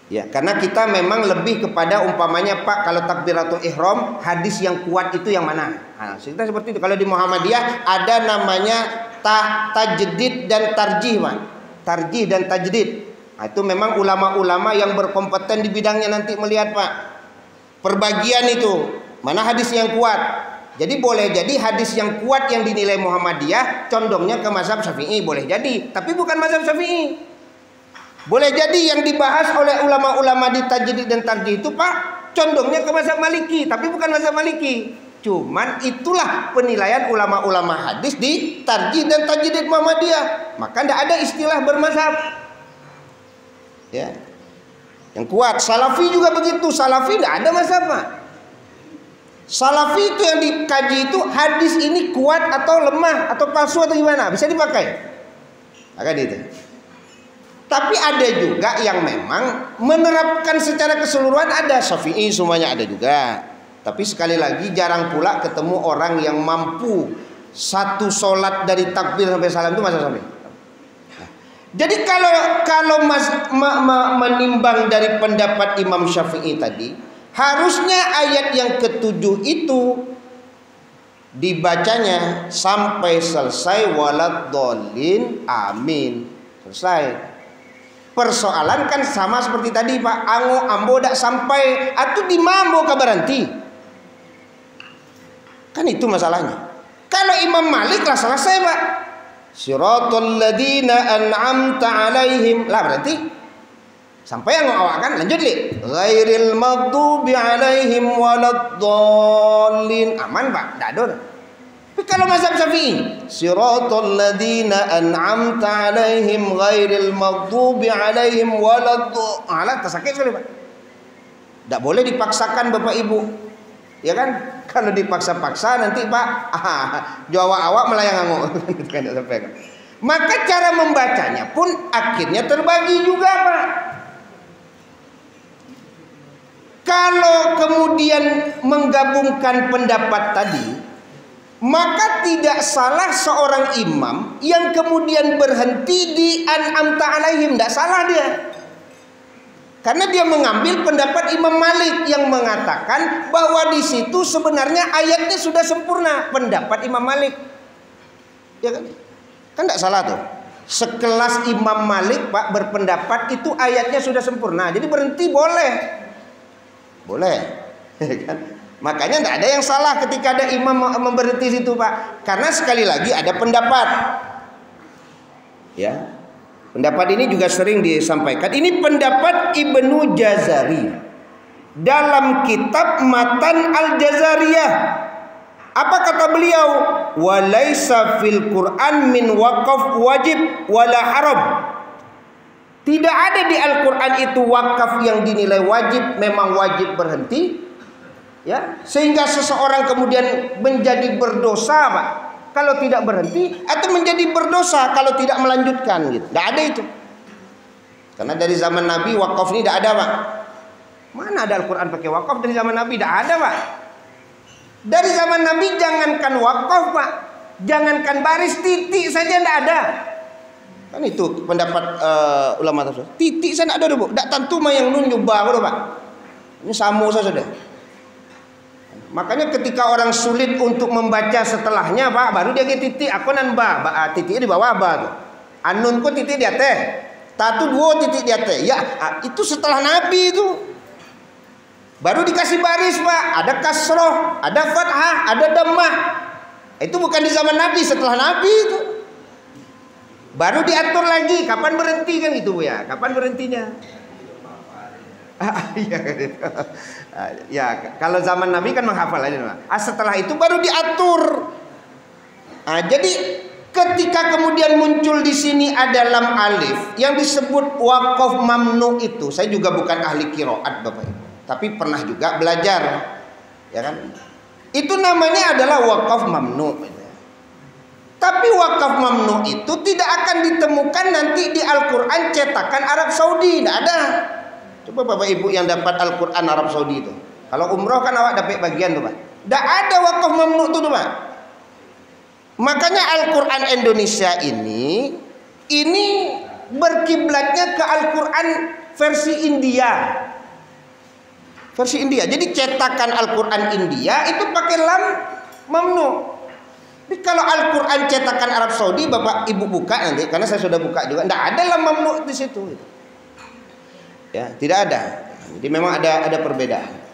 Ya, karena kita memang lebih kepada umpamanya Pak, kalau takbiratul ihram hadis yang kuat itu yang mana? Nah, kita seperti itu. Kalau di Muhammadiyah ada namanya tajdid dan tarjih, Pak. Tarjih dan tajdid. Nah, itu memang ulama-ulama yang berkompeten di bidangnya nanti melihat, Pak. Perbagian itu, mana hadis yang kuat. Jadi boleh jadi hadis yang kuat yang dinilai Muhammadiyah condongnya ke mazhab Syafi'i, boleh jadi, tapi bukan mazhab Syafi'i. Boleh jadi yang dibahas oleh ulama-ulama di tajdid dan tarjih itu Pak condongnya ke mazhab Maliki, tapi bukan mazhab Maliki. Cuman itulah penilaian ulama-ulama hadis di tarjih dan tajdid Muhammadiyah. Maka tidak ada istilah bermazhab. Ya. Yang kuat Salafi juga begitu. Salafi tidak ada mazhab, Pak. Salafi itu yang dikaji itu hadis ini kuat atau lemah atau palsu atau gimana, bisa dipakai. Akan itu. Tapi ada juga yang memang menerapkan secara keseluruhan, ada Syafi'i semuanya ada juga. Tapi sekali lagi jarang pula ketemu orang yang mampu satu sholat dari takbir sampai salam itu masa Syafi'i. Jadi kalau menimbang dari pendapat Imam Syafi'i tadi, harusnya ayat yang ketujuh itu dibacanya sampai selesai waladhdallin amin. Selesai. Persoalan kan sama seperti tadi Pak, ambo dak sampai atau di mambo kabaranti. Kan itu masalahnya. Kalau Imam Malik lah selesai Pak. Siratal ladzina an'amta alaihim. Lah berarti sampai yang awak kan lanjut li. Ghairil maghdubi alaihim waladdallin. Aman Pak, enggak ada. Tapi kalau mazhab Syafi'i, siratal ladzina an'amta alaihim ghairil maghdubi alaihim waladdallin. Alah tersakit sekali Pak. Enggak boleh dipaksakan Bapak Ibu. Ya kan? Kalau dipaksa-paksa nanti Pak, Jawa awak melayang anguk. Maka cara membacanya pun akhirnya terbagi juga Pak. Kalau kemudian menggabungkan pendapat tadi, maka tidak salah seorang imam yang kemudian berhenti di an'amta alaihim, tidak salah dia. Karena dia mengambil pendapat Imam Malik yang mengatakan bahwa di situ sebenarnya ayatnya sudah sempurna, pendapat Imam Malik. Ya kan? Kan tidak salah tuh. Sekelas Imam Malik Pak berpendapat itu ayatnya sudah sempurna. Jadi berhenti boleh. Boleh. Ya kan? Makanya tidak ada yang salah ketika ada imam memberhenti situ Pak. Karena sekali lagi ada pendapat. Ya. Pendapat ini juga sering disampaikan. Ini pendapat Ibnu Jazari dalam kitab Matan Al-Jazariyah. Apa kata beliau? Walaisa fil Qur'an min waqaf wajib wala haram. Tidak ada di Al-Qur'an itu wakaf yang dinilai wajib, memang wajib berhenti. Ya, sehingga seseorang kemudian menjadi berdosa Pak kalau tidak berhenti, atau menjadi berdosa kalau tidak melanjutkan gitu. Tidak ada itu. Karena dari zaman Nabi wakaf ini tidak ada Pak. Mana ada Al-Quran pakai wakaf dari zaman Nabi? Tidak ada Pak. Dari zaman Nabi jangankan wakaf Pak, jangankan baris, titik saja tidak ada. Kan itu pendapat ulama tersebut. Titik saja tidak ada Bu. Tidak tentu mah yang nun nyubah Pak. Ini samu saja sudah. Makanya ketika orang sulit untuk membaca setelahnya Pak, baru dia ke titik akonan ba, titiknya di bawah ba tuh. Anun pun titik di atas. Tatu dua titik di atas. Ya, itu setelah Nabi itu. Baru dikasih baris Pak, ada kasroh, ada fathah, ada dhammah. Itu bukan di zaman Nabi, setelah Nabi itu. Baru diatur lagi, kapan berhenti kan gitu Bu ya, kapan berhentinya? Ya, kalau zaman Nabi kan menghafal aja. Setelah itu baru diatur. Jadi ketika kemudian muncul di sini ada lam alif yang disebut waqaf mamnu itu, saya juga bukan ahli qiraat Bapak Ibu, tapi pernah juga belajar, ya kan? Itu namanya adalah waqaf mamnu. Tapi waqaf mamnu itu tidak akan ditemukan nanti di Al-Quran cetakan Arab Saudi, tidak ada. Coba Bapak Ibu yang dapat Al-Quran Arab Saudi itu, kalau umroh kan awak dapat bagian tuh Pak, tidak ada waqaf mamnu tuh Pak. Makanya Al-Quran Indonesia ini berkiblatnya ke Al-Quran versi India. Versi India. Jadi cetakan Al-Quran India itu pakai lam mamnu. Jadi kalau Al-Quran cetakan Arab Saudi, Bapak Ibu buka nanti, karena saya sudah buka juga, tidak ada lam mamnu di situ. Ya, tidak ada. Jadi memang ada perbedaan.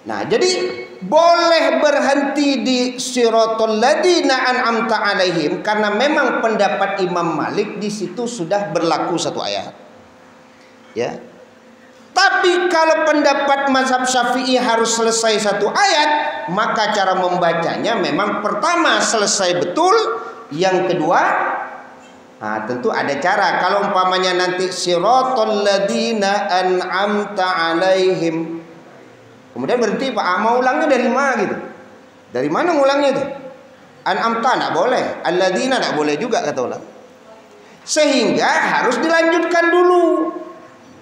Nah, jadi boleh berhenti di siratal ladzina an'amta alaihim karena memang pendapat Imam Malik di situ sudah berlaku satu ayat. Ya. Tapi kalau pendapat mazhab Syafi'i harus selesai satu ayat, maka cara membacanya memang pertama selesai betul, yang kedua tentu ada cara. Kalau umpamanya nanti siratal ladzina an'amta alaihim, kemudian berhenti Pak, mau ulangnya dari mana gitu? Dari mana ngulangnya itu? An'amta tidak boleh, alladzina tidak boleh juga kata ulama. Sehingga harus dilanjutkan dulu.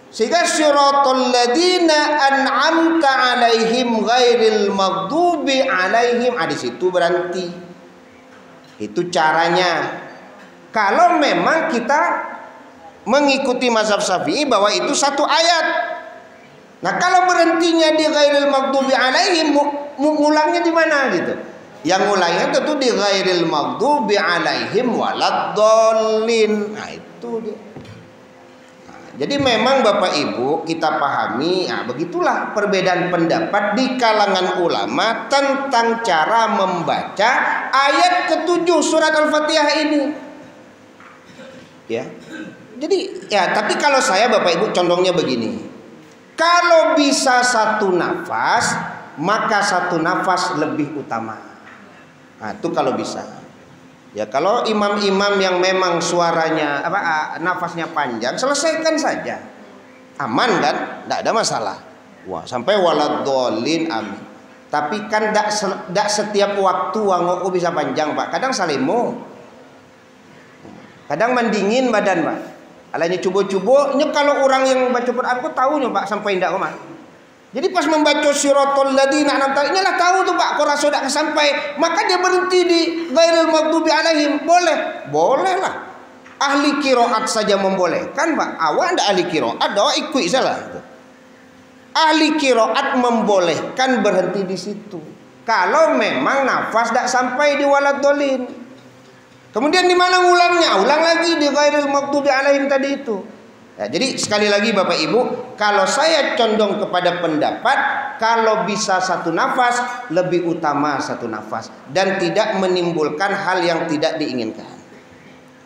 Sehingga siratal ladzina an'amta alaihim ghairil maghdubi alaihim, di situ berhenti. Itu caranya. Kalau memang kita mengikuti mazhab Syafi'i bahwa itu satu ayat. Nah, kalau berhentinya di ghairil maghdubi alaihim, ngulangnya di mana gitu? Yang ngulangnya tentu di ghairil maghdubi alaihim waladdallin. Nah, itu dia. Jadi memang Bapak Ibu kita pahami, begitulah perbedaan pendapat di kalangan ulama tentang cara membaca ayat ke-7 surat Al-Fatihah ini. Ya. Jadi tapi kalau saya Bapak Ibu condongnya begini. Kalau bisa satu nafas, maka satu nafas lebih utama. Nah, itu kalau bisa. Ya, kalau imam-imam yang memang suaranya nafasnya panjang, selesaikan saja. Aman kan? Tidak ada masalah. Wah, sampai waladhdallin amin. Tapi kan tidak setiap waktu wangoku bisa panjang, Pak. Kadang salemo. Kadang mendingin badan, Pak. Alanya cubo-cubo, kalau orang yang baca Quran aku tahu Pak sampai tidak Pak. Jadi pas membaca siratal ladzina an'amta, inilah tahu tuh Pak, kok sudah sampai, maka dia berhenti di ghairil maghdubi alaihim. Boleh lah. Ahli qiraat saja membolehkan Pak. Awak ndak ahli qiraat, awak ikut salah. Ahli qiraat membolehkan berhenti di situ. Kalau memang nafas tidak sampai di waladdallin. Kemudian di mana ngulangnya? Ulang lagi di ghairil maghdubi alaihim tadi itu. Ya, jadi sekali lagi Bapak Ibu, kalau saya condong kepada pendapat kalau bisa satu nafas lebih utama satu nafas dan tidak menimbulkan hal yang tidak diinginkan.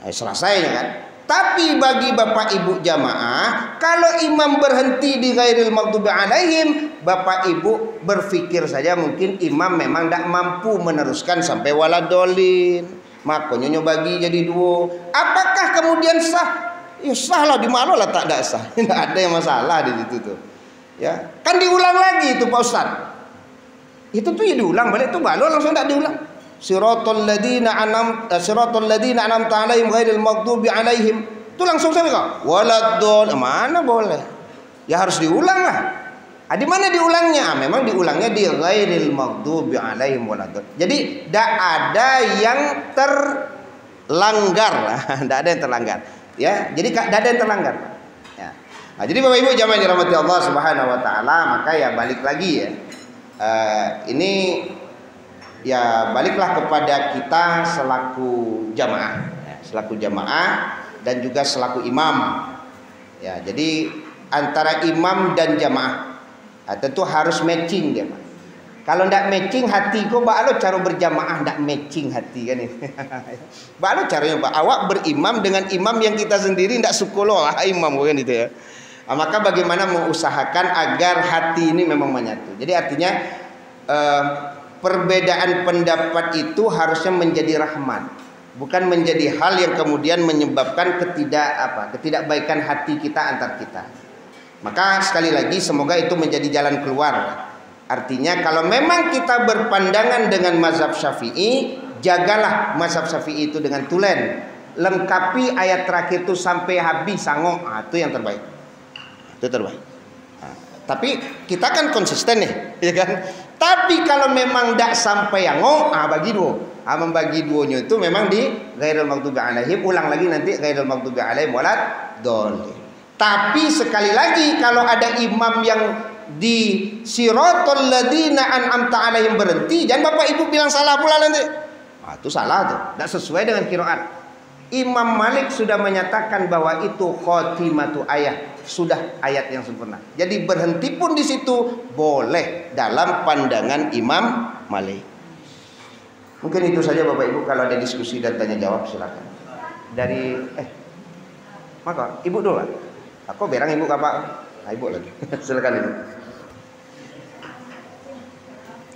Selesai kan? Tapi bagi Bapak Ibu jamaah, kalau imam berhenti di ghairil maghdubi alaihim, Bapak Ibu berpikir saja mungkin imam memang tidak mampu meneruskan sampai waladolin, makanya bagi jadi dua. Apakah kemudian sah? Ya sah lah, di mana lah tak ada sah. Tidak ada yang masalah di situ tuh. Ya, kan diulang lagi itu Pak Ustaz. Itu tuh ya diulang balik tuh baru langsung tak diulang. Siratal ladzina an'amta alaihim ghairil maghdubi alaihim. Itu langsung saja kok. Waladdallin, mana boleh. Ya harus diulang lah. Di mana diulangnya? Memang diulangnya di ghairil maghdubi alaihim waladdallin. Jadi tidak ada yang terlanggar lah. Tidak ada yang terlanggar. Ya, jadi tidak ada yang terlanggar. Ya. Nah, jadi Bapak Ibu jamaah dirahmati Allah Subhanahu Wa Taala, maka ya balik lagi ya. Ini ya baliklah kepada kita selaku jamaah, selaku jamaah dan juga selaku imam. Ya, jadi antara imam dan jamaah. Tentu harus matching dia, Pak. Kalau ndak matching hati kok Mbak lo cara berjamaah ndak matching hati kan ini. Mbak lo caranya Pak, awak berimam dengan imam yang kita sendiri ndak sukulo imam kan itu ya. Maka bagaimana mengusahakan agar hati ini memang menyatu. Jadi artinya perbedaan pendapat itu harusnya menjadi rahmat, bukan menjadi hal yang kemudian menyebabkan ketidakbaikan hati kita antar kita. Maka sekali lagi semoga itu menjadi jalan keluar. Artinya kalau memang kita berpandangan dengan mazhab Syafi'i, jagalah mazhab Syafi'i itu dengan tulen. Lengkapi ayat terakhir itu sampai habis sanggup. Itu yang terbaik. Itu terbaik. Tapi kita kan konsisten nih, ya kan? Tapi kalau memang tidak sampai yang bagi dua. Membagi duanya itu memang di ghairil maghdubi alaihim. Ulang lagi nanti ghairil maghdubi alaihim waladdallin. Tapi sekali lagi kalau ada imam yang di siratal ladzina an'amta alaihim berhenti, jangan Bapak Ibu bilang salah pula nanti. Itu salah tuh, tidak sesuai dengan qiraat. Imam Malik sudah menyatakan bahwa itu khotimatu ayat, sudah ayat yang sempurna. Jadi berhenti pun di situ boleh dalam pandangan Imam Malik. Mungkin itu saja Bapak Ibu, kalau ada diskusi dan tanya jawab silakan. Dari maka Ibu dulu. Aku berang Ibu kapak. Ibu lagi. Silakan Ibu.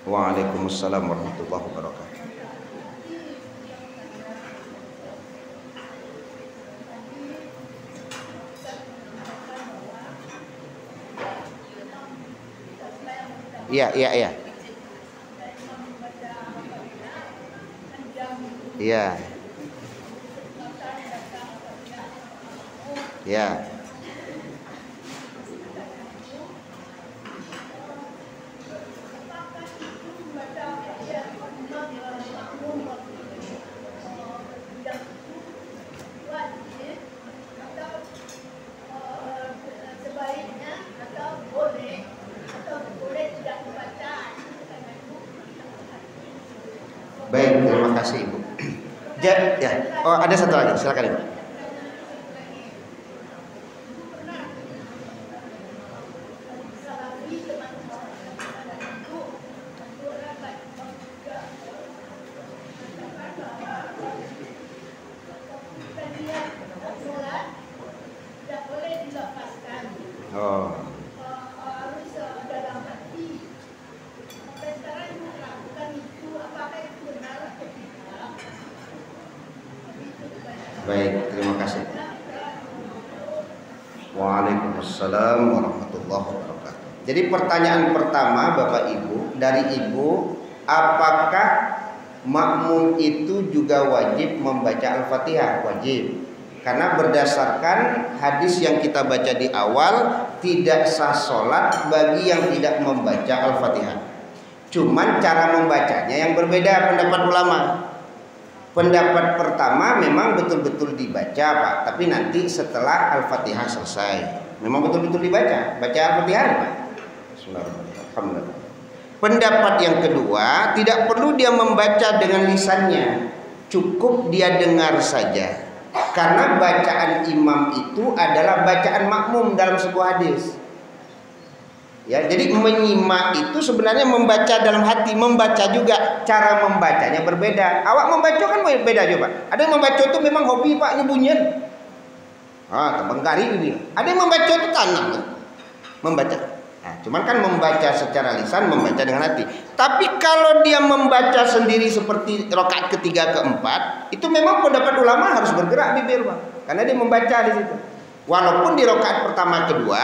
Waalaikumsalam warahmatullahi wabarakatuh. Iya. Iya. Iya. Baik, terima kasih Ibu. Ya, ada satu lagi, silakan Ibu. Baik, terima kasih. Waalaikumsalam warahmatullahi wabarakatuh. Jadi pertanyaan pertama Bapak Ibu dari Ibu, apakah makmum itu juga wajib membaca Al-Fatihah? Wajib. Karena berdasarkan hadis yang kita baca di awal, tidak sah sholat bagi yang tidak membaca Al-Fatihah. Cuman cara membacanya yang berbeda pendapat ulama. Pendapat pertama memang betul-betul dibaca Pak, tapi nanti setelah Al-Fatihah selesai. Memang betul-betul dibaca, baca Al-Fatihah Pak. Alhamdulillah. Pendapat yang kedua, tidak perlu dia membaca dengan lisannya, cukup dia dengar saja. Karena bacaan imam itu adalah bacaan makmum dalam sebuah hadis. Ya, jadi menyimak itu sebenarnya membaca dalam hati, membaca juga cara membacanya berbeda. Awak membaca kan beda juga. Ada yang membaca itu memang hobi Pak, nyebunyian. Terbengkari gitu. Ada yang membaca itu tanam membaca. Nah, cuman kan membaca secara lisan, membaca dengan hati. Tapi kalau dia membaca sendiri seperti rakaat ketiga keempat, itu memang pendapat ulama harus bergerak bibir Pak, karena dia membaca di situ. Walaupun di rakaat pertama kedua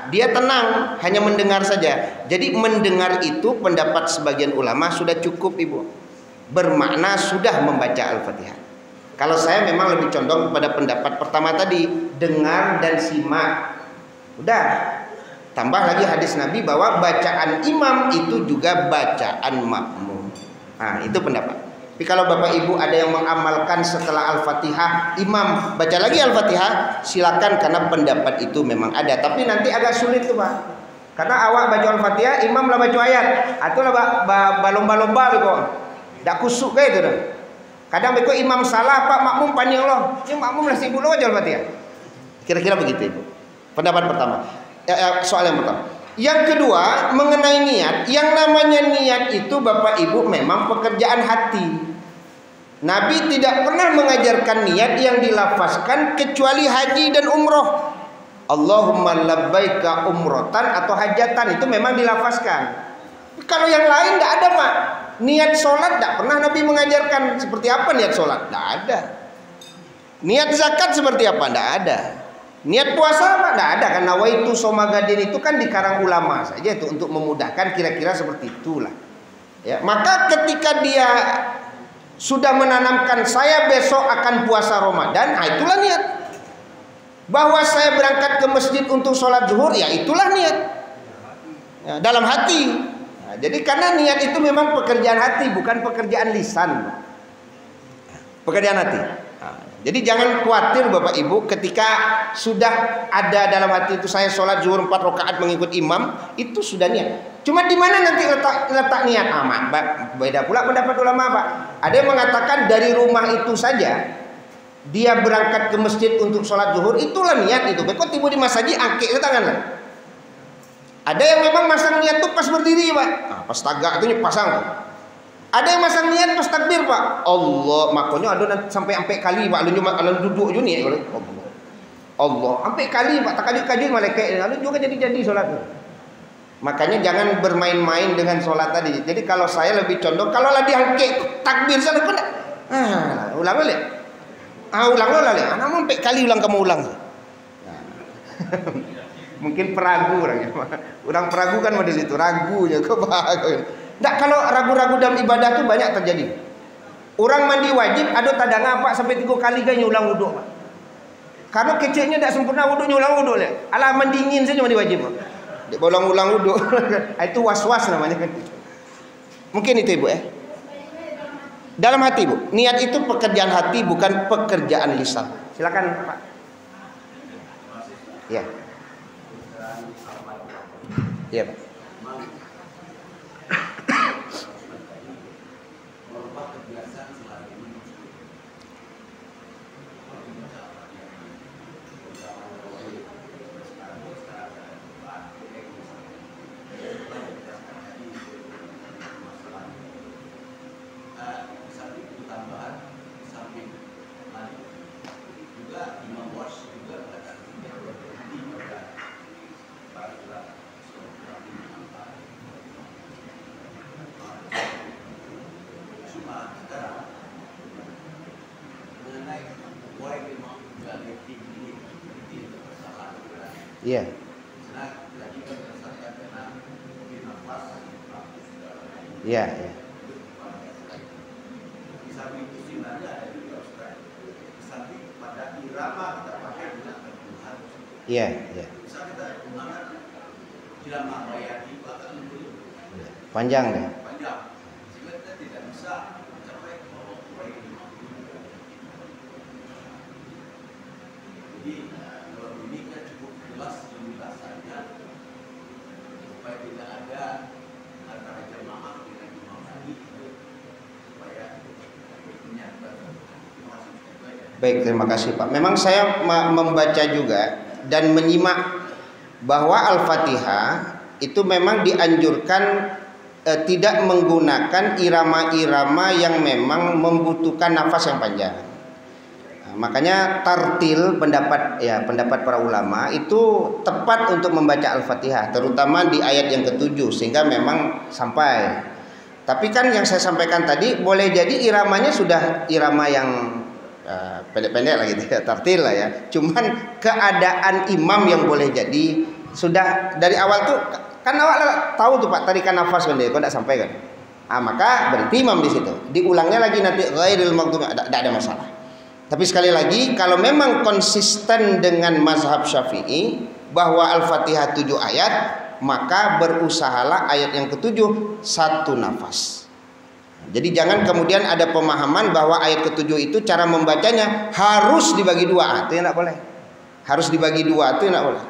dia tenang, hanya mendengar saja. Jadi mendengar itu pendapat sebagian ulama sudah cukup Ibu. Bermakna sudah membaca Al-Fatihah. Kalau saya memang lebih condong kepada pendapat pertama tadi, dengar dan simak. Udah. Tambah lagi hadis Nabi bahwa bacaan imam itu juga bacaan makmum. Nah, itu pendapat. Tapi kalau Bapak Ibu ada yang mengamalkan setelah Al-Fatihah imam baca lagi Al-Fatihah, silakan, karena pendapat itu memang ada. Tapi nanti agak sulit tuh Pak, karena awak baca Al-Fatihah, imam lah baca ayat, atau lah balomba-lomba kok, tak kusuk kayak gitu. Kadang beko imam salah Pak, makmum panjang loh, ini makmum lah sibuk loh baca Al-Fatihah. Kira-kira begitu Ibu. Pendapat pertama. Soal yang pertama. Yang kedua, mengenai niat. Yang namanya niat itu Bapak Ibu memang pekerjaan hati. Nabi tidak pernah mengajarkan niat yang dilafazkan kecuali haji dan umroh. Allahumma labbaika umrotan atau hajatan, itu memang dilafazkan. Kalau yang lain tidak ada Pak. Niat sholat tidak pernah Nabi mengajarkan. Seperti apa niat sholat? Tidak ada. Niat zakat seperti apa? Tidak ada. Niat puasa apa? Tidak ada. Karena nawaitu somagadin itu kan di karang ulama saja itu untuk memudahkan, kira-kira seperti itulah. Ya, maka ketika dia sudah menanamkan saya besok akan puasa Ramadan, nah itulah niat. Bahwa saya berangkat ke masjid untuk sholat zuhur, ya itulah niat. Ya, dalam hati. Nah, jadi karena niat itu memang pekerjaan hati, bukan pekerjaan lisan. Pekerjaan hati. Jadi jangan khawatir Bapak Ibu ketika sudah ada dalam hati itu saya sholat zuhur 4 rakaat mengikut imam, itu sudah niat. Cuma di mana nanti letak niat? Beda pula pendapat ulama Pak. Ada yang mengatakan dari rumah itu saja dia berangkat ke masjid untuk sholat zuhur, itulah niat itu. Kok tiba di masjid angkik ke tangan lah. Ada yang memang masang niat tuh pas berdiri Pak. Nah, pas tagak itu pasang. Ada yang masang niat pas takbir Pak. Allah, makanya ada sampai kali Pak. Lalu duduk je ni. Allah, sampai kali Pak. Tak kajut-kajut malaikat. Lalu juga jadi solat. Makanya jangan bermain-main dengan solat tadi. Jadi kalau saya lebih condong, kalau lagi angkat takbir salah pun. Ulang balik. Ulang lah. Namun sampai kali ulang kamu ulang. Mungkin peragu orangnya. Orang peragu kan model itu, ragunya kok bagus. Nggak, kalau ragu-ragu dalam ibadah tuh banyak terjadi. Orang mandi wajib ada tanda ngapak sampai 3 kali kan ulang wuduk Pak. Karena kecilnya tidak sempurna wuduknya ulang wuduk lah. Alah mendingin saja mandi wajib Pak. Dia ulang-ulang wuduk. Itu was-was namanya kan. Mungkin itu Ibu ya. Dalam hati Bu. Niat itu pekerjaan hati bukan pekerjaan lisan. Silakan Pak. Ya. Ya Pak. Iya. Iya, iya. Iya, iya. Panjang deh. Baik, terima kasih Pak. Memang saya membaca juga dan menyimak bahwa Al-Fatihah itu memang dianjurkan tidak menggunakan irama-irama yang memang membutuhkan nafas yang panjang. Nah, makanya tartil pendapat para ulama itu tepat untuk membaca Al-Fatihah, terutama di ayat yang ke-7 sehingga memang sampai. Tapi kan yang saya sampaikan tadi boleh jadi iramanya sudah irama yang pendek-pendek lah gitu ya, tartil lah ya. Cuman keadaan imam yang boleh jadi sudah dari awal tuh kan awal tahu tuh Pak tarikan nafas kan dia, kok tidak sampai kan. Maka berhenti imam di situ. Diulangnya lagi nanti ghairil maghdubi, tidak ada masalah. Tapi sekali lagi kalau memang konsisten dengan mazhab Syafi'i bahwa Al-Fatihah 7 ayat, maka berusahalah ayat yang ke-7 1 nafas. Jadi jangan kemudian ada pemahaman bahwa ayat ke-7 itu cara membacanya harus dibagi 2. Itu yang tidak boleh. Harus dibagi 2 itu tidak boleh.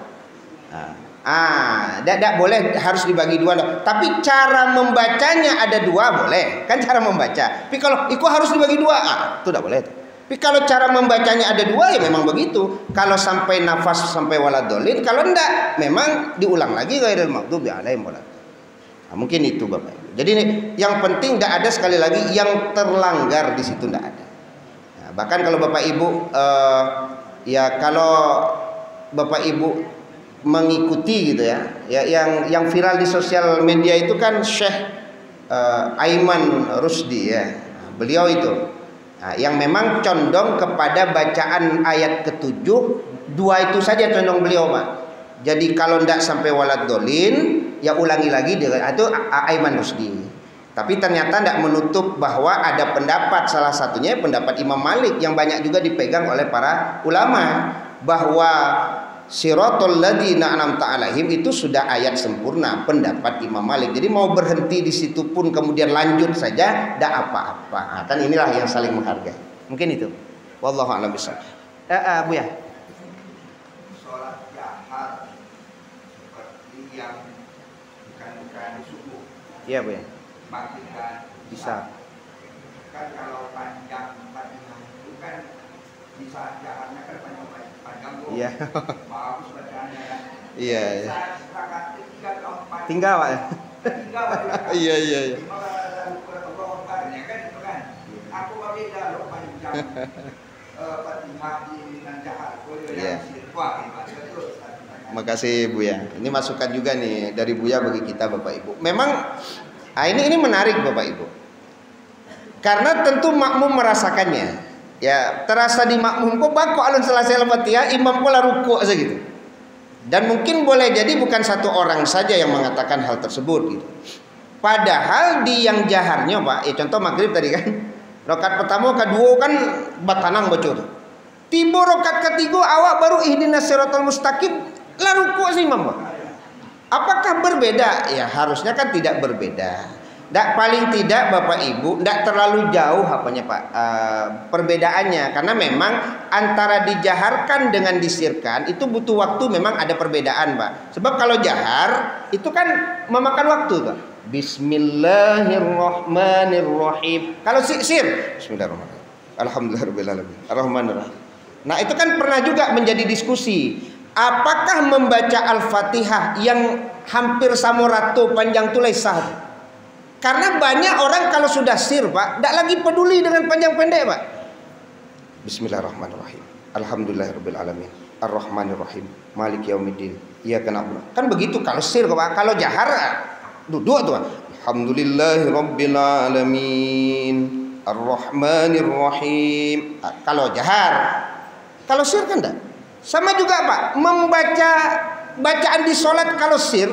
Tidak boleh harus dibagi 2. Tapi cara membacanya ada 2 boleh. Kan cara membaca. Tapi kalau itu harus dibagi 2, itu tidak boleh. Tapi kalau cara membacanya ada dua ya memang begitu. Kalau sampai nafas sampai waladolin, kalau enggak memang diulang lagi ghairil maghdubi alaihim waladdallin. Nah, mungkin itu Bapak Ibu. Jadi yang penting tidak ada sekali lagi yang terlanggar di situ, tidak ada. Nah, bahkan kalau Bapak Ibu ya kalau Bapak Ibu mengikuti gitu ya, yang viral di sosial media itu kan Syekh Aiman Rusdi ya. Nah, beliau itu yang memang condong kepada bacaan ayat ke-7, dua itu saja condong beliau Pak. Jadi kalau tidak sampai waladolin ya ulangi lagi dengan itu Aiman Rusdi. Tapi ternyata tidak menutup bahwa ada pendapat, salah satunya pendapat Imam Malik yang banyak juga dipegang oleh para ulama, bahwa Siratal ladzina an'amta 'alaihim itu sudah ayat sempurna, pendapat Imam Malik. Jadi mau berhenti di situ pun kemudian lanjut saja tidak apa-apa. Nah, kan inilah yang saling menghargai. Mungkin itu. Wallahu a'lam bishawab. Bu ya. Salat jahar seperti yang bukan subuh. Iya, Bu ya. Maghrib dan Bisa. Kan kalau panjang Fatihah itu kan bisa jaharnya kan panjang tuh. Iya. Bagus bacaannya kan. Iya. Rakaat ketiga keempat. Tinggal Pak. Tinggal Pak. Iya. Berkorbannya kan itu kan. Aku beda loh panjang. Fatihah dengan jahar. Iya. Wah, betul. Makasih Bu ya. Ini masukan juga nih dari Buya bagi kita Bapak Ibu. Memang ini menarik Bapak Ibu. Karena tentu makmum merasakannya. Ya, terasa di makmum kok bangko alun selesai Al-Fatihah, imam pula ruku' segitu. Dan mungkin boleh jadi bukan satu orang saja yang mengatakan hal tersebut gitu. Padahal di yang jaharnya Pak, ya contoh maghrib tadi kan. Rakaat pertama, kedua kan batanang bocor. Tiba rakaat ketiga awak baru ihdinas siratal mustaqim, lah ruku' sih imam Pak. Apakah berbeda? Ya harusnya kan tidak berbeda. Paling tidak Bapak Ibu tidak terlalu jauh apanya Pak perbedaannya, karena memang antara dijaharkan dengan disirkan itu butuh waktu, memang ada perbedaan Pak. Sebab kalau jahar itu kan memakan waktu Pak. Bismillahirrahmanirrahim. Kalau sir Bismillahirrahmanirrahim. Alhamdulillahirobbilalamin. Arrahmanirrahim. Nah itu kan pernah juga menjadi diskusi. Apakah membaca Al-Fatihah yang hampir samurato panjang tulai sah? Karena banyak orang kalau sudah sir Pak, tidak lagi peduli dengan panjang pendek Pak. Bismillahirrahmanirrahim. Alhamdulillahirabbil alamin. Arrahmanirrahim. Maliki yaumiddin. Iyyaka na'budu. Kan begitu kalau sir Pak. Kalau jahar duduk tuh Pak. Alhamdulillahirabbil alamin. Arrahmanirrahim. Kalau jahar. Kalau sir kan enggak. Sama juga Pak, membaca bacaan di sholat kalau sir.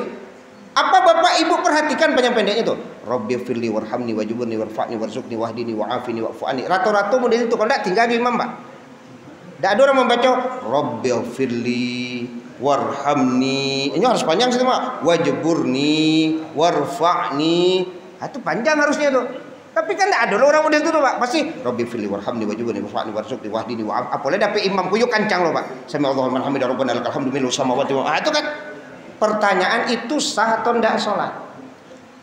Apa Bapak Ibu perhatikan panjang pendeknya itu? Rabbighfirli warhamni wajburni warfa'ni warzuqni wahdini wa'afini wa'fu'ani. Rata-rata model itu kalau enggak tinggal imam Pak. Enggak ada orang membaca Rabbighfirli warhamni. Ini harus panjang sih Pak. Wajburni warfa'ni. Itu panjang harusnya tuh. Tapi kan enggak ada orang model itu tuh Pak. Pasti Rabbighfirli warhamni wajburni warfa'ni warzuqni wahdini wa'af. Apalagi dapat imam kuyu kancang loh Pak. Sami Allahu liman hamidah rabbana lakal hamdu millu samawati wa itu kan. Pertanyaan itu sah atau tidak sholat?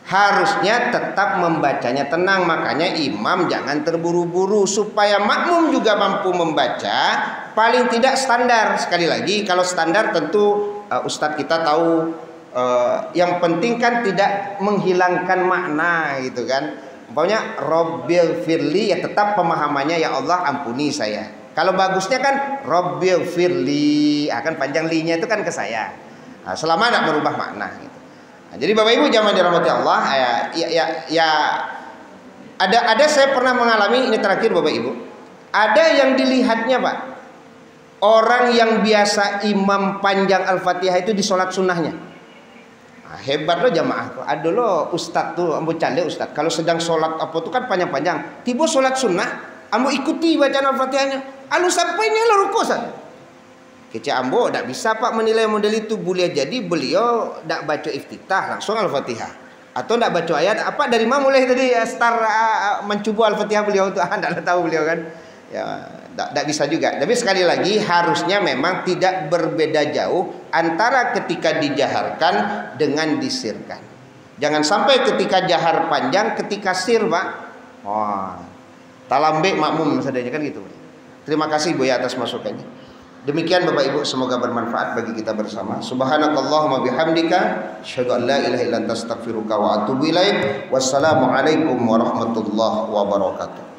Harusnya tetap membacanya tenang. Makanya imam jangan terburu-buru supaya makmum juga mampu membaca. Paling tidak standar. Sekali lagi kalau standar tentu Ustadz kita tahu yang penting kan tidak menghilangkan makna gitu kan. Umpamanya Rabbil firli ya tetap pemahamannya ya Allah ampuni saya. Kalau bagusnya kan Rabbil firli akan panjang linya itu kan ke saya. Nah, selama tidak merubah makna gitu. Nah, jadi Bapak Ibu jangan dirahmati Allah ada saya pernah mengalami ini terakhir Bapak Ibu. Ada yang dilihatnya Pak, orang yang biasa imam panjang Al-Fatihah itu di sholat sunnahnya. Nah, hebat loh jamaah. Ada loh Ustadz tuh, ambo cale Ustadz. Kalau sedang sholat apa tuh kan panjang-panjang. Tiba sholat sunnah, ambo ikuti bacaan Al-Fatihahnya. Alu sampainya lo ruku saja. Kecik ambo tidak bisa Pak menilai model itu. Boleh jadi beliau tidak baca iftitah langsung Al-Fatihah, atau tidak baca ayat apa dari mana mulai tadi start mencoba Al-Fatihah beliau itu tidak tahu beliau kan ya, tidak bisa juga. Tapi sekali lagi harusnya memang tidak berbeda jauh antara ketika dijaharkan dengan disirkan. Jangan sampai ketika jahar panjang ketika sir Pak talambe makmum sadanya kan gitu. Terima kasih Bu ya atas masukannya. Demikian Bapak Ibu, semoga bermanfaat bagi kita bersama. Subhanakallahumma bihamdika asyhadu an la ilaha illa anta astaghfiruka wa atubu ilaik. Wassalamualaikum warahmatullahi wabarakatuh.